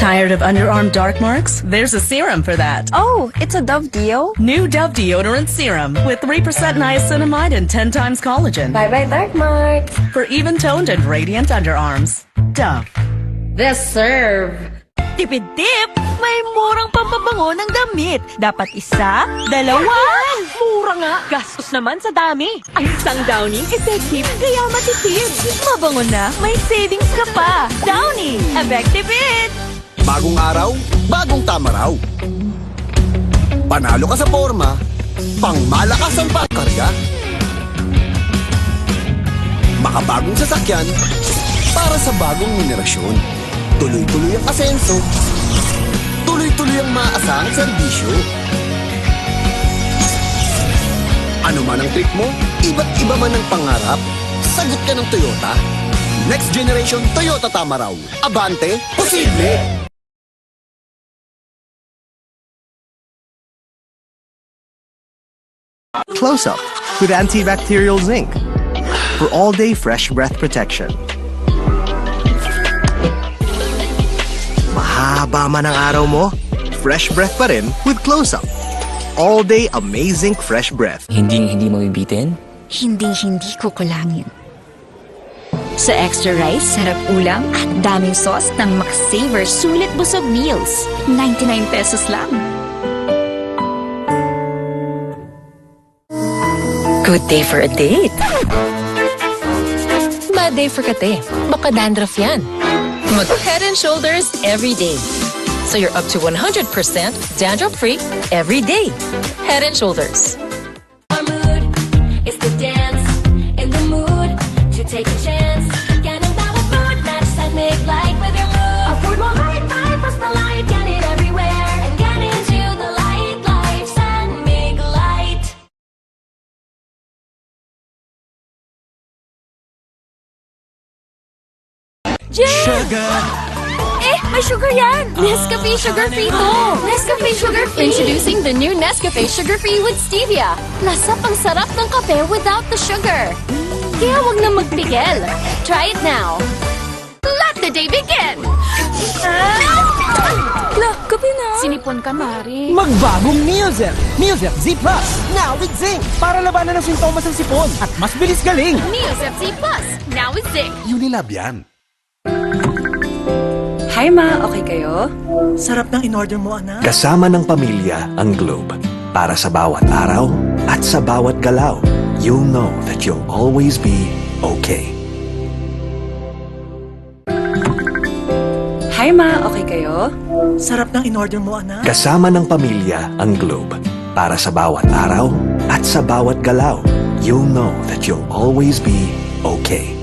Tired of underarm dark marks? There's a serum for that. Oh, it's a Dove Deo? New Dove Deodorant Serum with 3% niacinamide and 10 times collagen. Bye-bye dark marks. For even-toned and radiant underarms. Dove. This serve. Tipid-tip! May murang pampabango ng damit. Dapat isa, dalawa. Mura nga. Gastos naman sa dami. Ang isang Downy, effective, kaya matipid. Mabango na, may savings ka pa. Downy, effective it! Bagong araw, bagong tama raw. Panalo ka sa forma, pangmalakas ang pagkarga. Makabagong sasakyan, para sa bagong henerasyon. Tuloy-tuloy ang asenso, tuloy-tuloy ang maaasahang serbisyo. Ano man ang trip mo, iba't iba man ang pangarap, sagot ka ng Toyota. Next generation Toyota Tamaraw. Abante, posible! Close Up with antibacterial zinc for all-day fresh breath protection. Mahaba man ang araw mo, fresh breath pa rin with Close Up. All-day amazing fresh breath. Hindi mo bibitin? Hindi ko kulangin. Sa extra rice, sarap ulam at daming sauce ng McSaver Sulit Busog Meals. 99 pesos lang. Good day for a date. Bad day for kate. Baka dandruff yan. Mag Head and Shoulders every day. So you're up to 100% dandruff-free every day. Head and Shoulders. Our mood is to dance in the mood to take a chance. Get in that food, match that make like with your mood. A food more high five, plus the light, get it everywhere. And get into the light, life, and make light. Sugar! May sugar yan! Nescafe Sugar Free to! Nescafe Sugar Free! Introducing the new Nescafe Sugar Free with Stevia. Lasap ang sarap ng kape without the sugar. Kaya wag na magpigil. Try it now. Let the day begin! Kape na! Sinipon ka, Mari. Magbagong Neozer! Neozer Z Plus! Now with zinc! Para labanan ng sintomas ng sipon at mas bilis galing! Neosep Z Plus. Now with zinc. Unilab yan. Hi ma, okay kayo? Sarap ng in-order mo, anak. Kasama ng pamilya ang Globe. Para sa bawat araw at sa bawat galaw, you'll know that you'll always be okay. Hi ma, okay kayo? Sarap ng in-order mo, anak. Kasama ng pamilya ang Globe. Para sa bawat araw at sa bawat galaw, you'll know that you'll always be okay.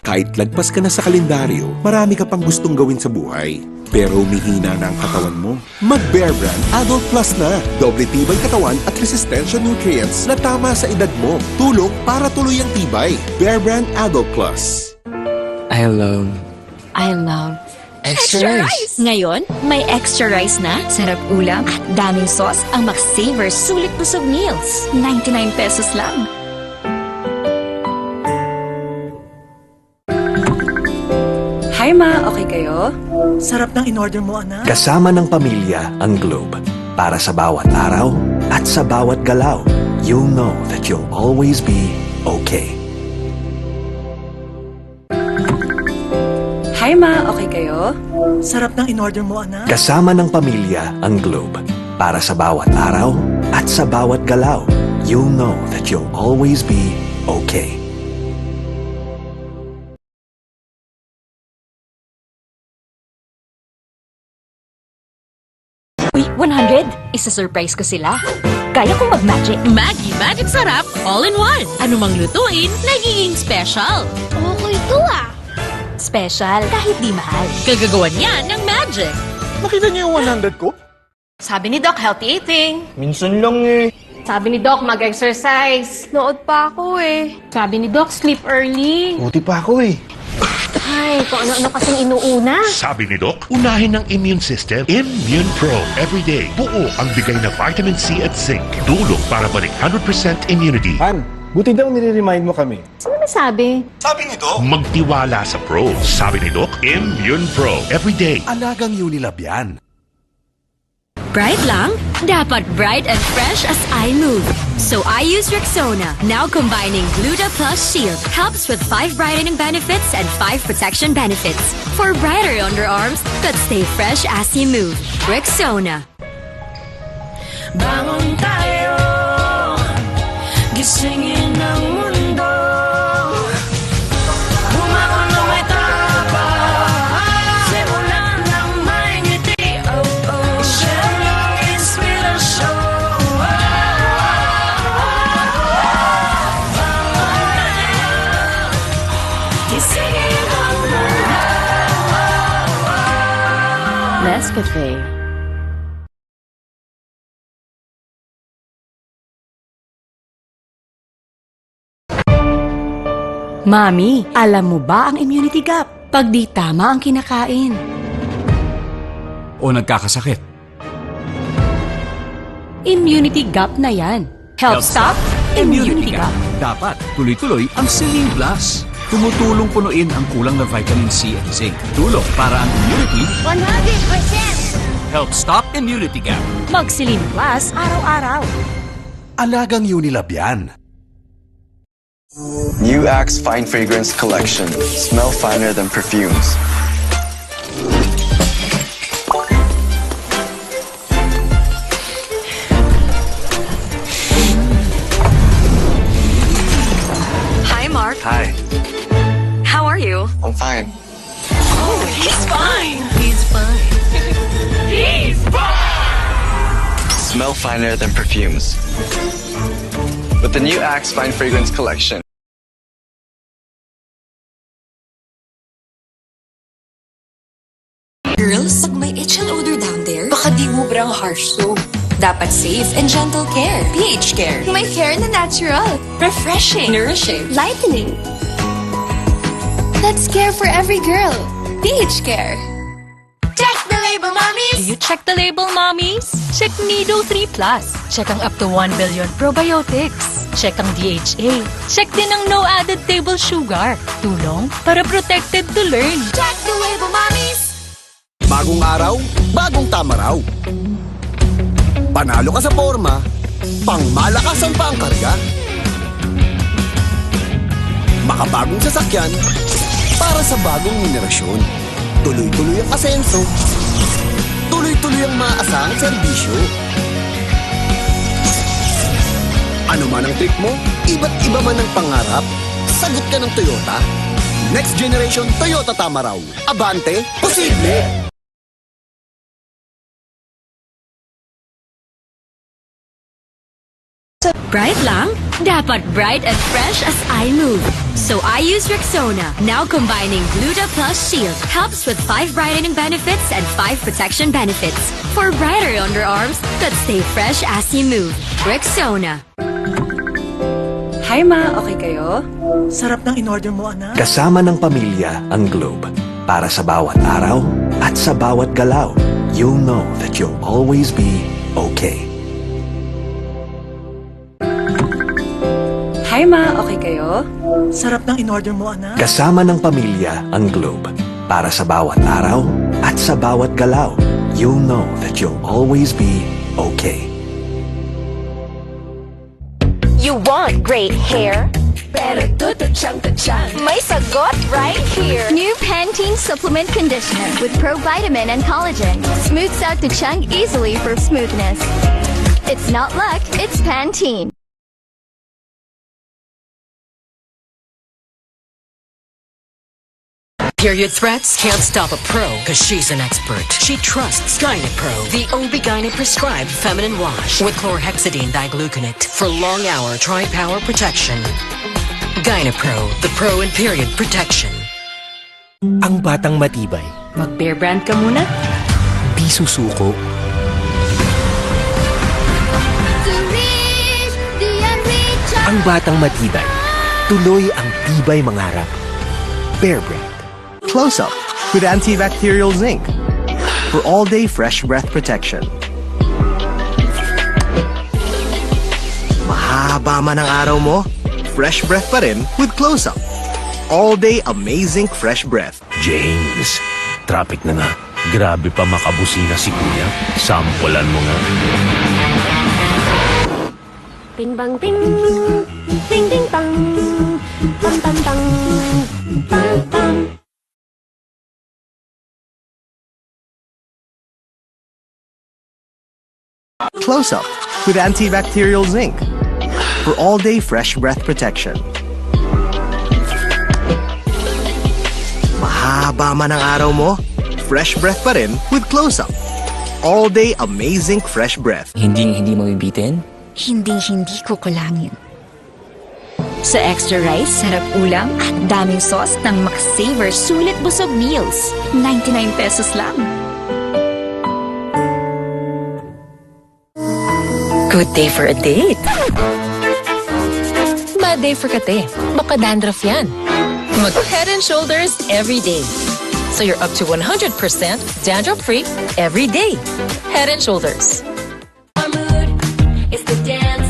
Kahit lagpas ka na sa kalendaryo, marami ka pang gustong gawin sa buhay. Pero humihina na ang katawan mo. Mag-Bear Brand Adult Plus na. Doble tibay katawan at resistensya nutrients na tama sa edad mo. Tulong para tuloy ang tibay. Bear Brand Adult Plus. I love Extra rice! Ngayon, may extra rice na, sarap ulam at daming sauce ang McSaver Sulit Busog Meals. 99 pesos lang. Hi ma, okay kayo? Sarap ng in-order mo, anak. Kasama ng pamilya ang Globe. Para sa bawat araw at sa bawat galaw, you'll know that you'll always be okay. Hi ma, okay kayo? Sarap ng in-order mo, anak. Kasama ng pamilya ang Globe. Para sa bawat araw at sa bawat galaw, you'll know that you'll always be okay. Uy, 100! Isa-surprise ko sila. Kaya kong mag-magic. Maggie Magic Sarap All-in-One. Anumang lutuin, nagiging special. Okay to ah. Special, kahit di mahal. Kagagawan yan ng magic. Nakita niyo yung 100 ko? Sabi ni Doc, healthy eating. Minsan lang eh. Sabi ni Doc, mag-exercise. Nood pa ako eh. Sabi ni Doc, sleep early. Buti pa ako eh. Ay, kung ano-ano kasing inuuna. Sabi ni Doc, unahin ng immune system, Immune Pro. Everyday, buo ang bigay na vitamin C at zinc. Tulong para balik 100% immunity. Han, Buti daw nire-remind mo kami. Sino masabi? Magtiwala sa Pro. Sabi ni Doc, Immune Pro. Everyday. Alagang Unilab yan. Bright lang? Dapat bright and fresh as I move. So I use Rexona, now combining Gluta Plus Shield. Helps with 5 brightening benefits and 5 protection benefits. For brighter underarms that stay fresh as you move. Rexona. Bangon tayo, gisingin ang mundo. Bumangon na may tapang, simulan ng may ngiti. Oh, oh, share ng inspirasyon. Bangon tayo, gisingin ang mundo. Nescafe. Mami, alam mo ba ang immunity gap? Pag di tama ang kinakain. O nagkakasakit. Immunity gap na yan. Health Stop, Immunity Gap. Dapat tuloy-tuloy ang Celine Plus. Tumutulong punuin ang kulang na vitamin C at zinc. Tulong para ang immunity 100%! Help stop immunity gap. Mag-Celine Plus araw-araw. Alagang Unilab yan. New Axe Fine Fragrance Collection. Smell finer than perfumes. Hi, Mark. Hi, How are you? I'm fine. Oh, he's fine. He's fine. He's fine. Smell finer than perfumes. With the new Axe Fine Fragrance Collection. Girls, pag may itch and odor down there, baka di ubrang harsh soap. Dapat safe and gentle care. pH Care. My hair na natural. Refreshing. Nourishing. Lightening. That's care for every girl. pH Care. Check the label, mommies. Do you check the label, mommies? Check Nido 3 Plus. Check ang up to 1 billion probiotics. Check ang DHA. Check din ang no added table sugar. Tulong para protected to learn. Check the label, mommies. Bagong araw, bagong tama raw. Panalo ka sa forma, pangmalakasan pa ang karga. Makabagong sasakyan, para sa bagong henerasyon. Tuloy-tuloy ang asenso, tuloy-tuloy ang maaasahang serbisyo. Ano man ang trip mo, iba't iba man ang pangarap, sagot ka ng Toyota. Next generation Toyota tama raw. Abante, posible! Bright lang? Dapat bright and fresh as I move. So I use Rexona, now combining Gluta Plus Shield. Helps with 5 brightening benefits and 5 protection benefits. For brighter underarms that stay fresh as you move. Rexona. Hi ma, okay kayo? Sarap ng in-order mo, anak. Kasama ng pamilya ang Globe. Para sa bawat araw at sa bawat galaw, you'll know that you'll always be okay. Hi ma, okay kayo? Sarap ng in-order mo, anak. Kasama ng pamilya ang Globe. Para sa bawat araw at sa bawat galaw, you'll know that you'll always be okay. You want great hair? Pero tututsyang-tutsyang. May sagot right here. New Pantene Supplement Conditioner with Provitamin and Collagen. Smooths out to chunk easily for smoothness. It's not luck, it's Pantene. Period threats can't stop a pro because she's an expert. She trusts GynaPro, the OB-GYN prescribed feminine wash with chlorhexidine digluconate for long-hour tri-power protection. GynaPro, the pro in period protection. Ang batang matibay. Mag-Bear Brand ka muna? Di susuko. Ang batang matibay. Tuloy ang tibay mangarap. Bear Brand. Close Up with antibacterial zinc for all-day fresh breath protection. Mahaba man ang araw mo, fresh breath pa rin with Close-Up. All day amazing fresh breath. James, traffic na nga. Grabe pa makabusina si Kuya. Sampulan mo nga. Bing bang bing, ding ding bang, bang bang bang, bang bang. Close-Up with antibacterial zinc for all-day fresh breath protection. Mahaba man ang araw mo, fresh breath pa rin with Close-Up. All-day amazing fresh breath. Hindi mabibitin? Hindi ko kulangin. Sa extra rice, sarap ulam at daming sauce ng McSaver Sulit Busog Meals. 99 pesos lang. Good day for a date. Bad day for kate. Baka dandruff yan. Mag-Head and Shoulders every day. So you're up to 100% dandruff-free every day. Head and Shoulders. Our mood is to dance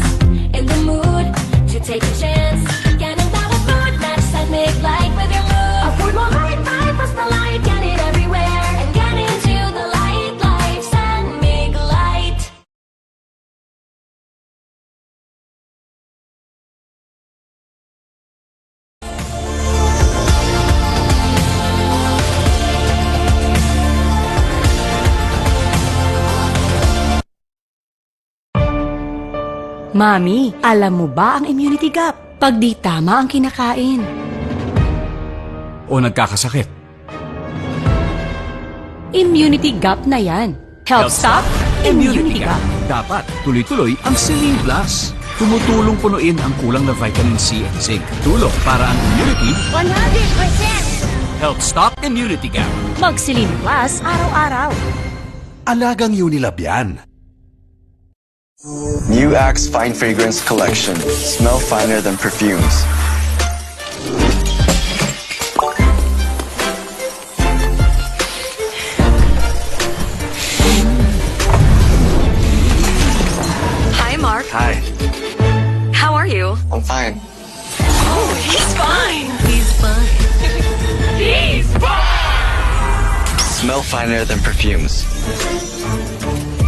in the mood to take a chance. Get in that mood, match that make like with your mood. Afford more high five, plus the light, get it everywhere. And get into the light, lights and make light. Mami, alam mo ba ang immunity gap? Pag di tama ang kinakain. O nagkakasakit. Immunity gap na yan. Health Stop, Immunity Gap. Dapat tuloy-tuloy ang Celine Plus. Tumutulong punuin ang kulang na vitamin C at zinc. Tulong para ang immunity 100%! Health Stop Immunity Gap. Mag-Celine Plus araw-araw. Alagang Unilab yan. New Axe Fine Fragrance Collection. Smell finer than perfumes. Hi, Mark. Hi, How are you? I'm fine. Oh, he's fine. He's fine. He's fine! Smell finer than perfumes.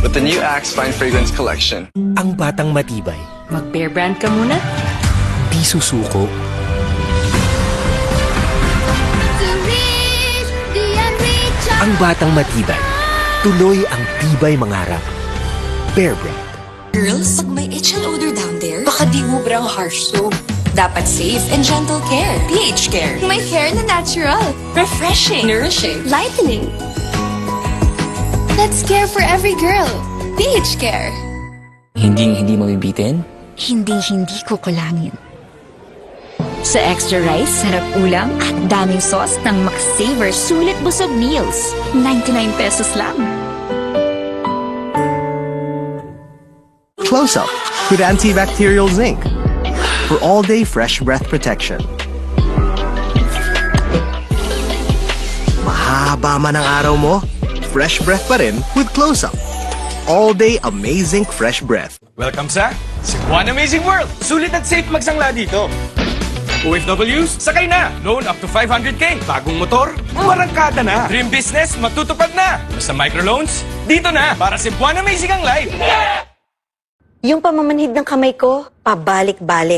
With the new Axe Fine Fragrance Collection. Ang batang matibay. Mag-Bear Brand ka muna. Di susuko. Ang batang matibay. Tuloy ang tibay mangarap. Bear Brand. Girls, pag may itch and odor down there, baka di mo brang harsh soap. Dapat safe and gentle care. pH Care. May care na natural. Refreshing. Nourishing. Lightening. Let's care for every girl. pH Care. Hindi mabibitin? Hindi ko kulangin. Sa extra rice, sarap ulam at daming sauce ng McSaver Sulit Busog Meals. 99 pesos lang. Close-Up with antibacterial zinc for all-day fresh breath protection. Mahaba man ang araw mo, fresh breath pa rin with Close-Up. All-day amazing fresh breath. Welcome sa Cebuan Amazing World! Sulit at safe magsangla dito. OFWs, sakay na! Loan up to 500k. Bagong motor, marangkada na. Dream business, matutupad na. Basta microloans, dito na. Para Cebuan Amazing ang life. Yung pamamanhid ng kamay ko, pabalik-balik.